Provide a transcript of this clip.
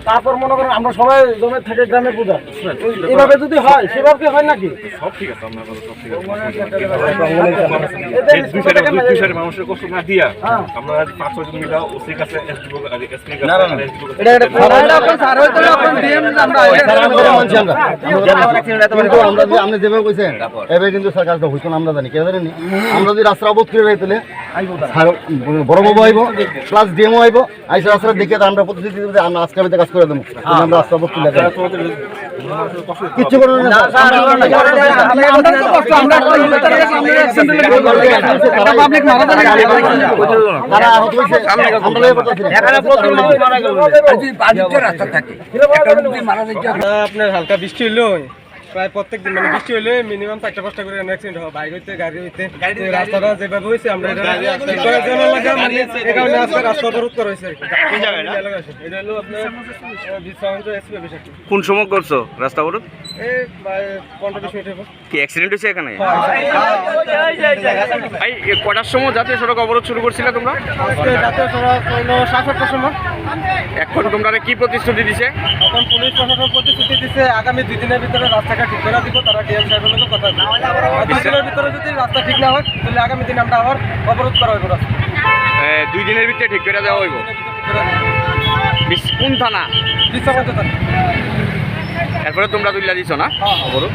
তারপর মনে করেন আমরা সবাই জমে থেকে গ্রামে পূজা এভাবে যদি হয় সেভাবে হয় নাকি সব ঠিক আছে মানুষের কষ্ট না দিয়া আমরা 5-6 জন মিলা ওসির কাছে আপনি যেভাবে কইছেন এভাবে কিন্তু সরকার তো হইতো না আমরা জানি কেউ জানি আমরা যদি রাস্তা অবধ করে রাইতে বড় বাবু আইব প্লাস ডিএমও আইব আইসা রাস্তা দেখে আমরা প্রতিশ্রুতি দিব আমরা আজকে আমি কাজ করে দেবো আমরা রাস্তা অবধ তুলে কিচ্ছু করবো না আপনার হালকা বৃষ্টি হইলো প্রায় প্রত্যেক দিন মানে বৃষ্টি হলে মিনিমাম 4-5টা করে অ্যাক্সিডেন্ট হয় বাইক হইতে গাড়ি হইতে রাস্তাটা যেভাবে হয়েছে আমরা রাস্তা অবরোধ করা হয়েছে এটা হলো আপনার কোন সময় করছো রাস্তা অবরোধ? এই 15-20 মিনিট হবে। কি অ্যাক্সিডেন্ট হয়েছে এখানে? ভাই কটার সময় জাতীয় সড়ক অবরোধ শুরু করছিলে তোমরা? আজকে জাতীয় সড়ক হইলো 7-8টার সময়। এখন তোমরা কি প্রতিশ্রুতি দিছে? এখন পুলিশ প্রশাসন প্রতিশ্রুতি দিচ্ছে আগামী 2 দিনের ভিতরে রাস্তাটা ঠিক করে দিব। তারা ডিএম সাহেবের লোক কথা বলছে 2 দিনের ভিতরে যদি রাস্তা ঠিক না হয় তাহলে আগামী দিন আমরা আবার অবরোধ করা হবে। 2 দিনের ভিতরে ঠিক করে দেওয়া হইব। কোন থানা? বিশ্বাস এরপরে তোমরা তুলিয়া দিছো না অবরোধ?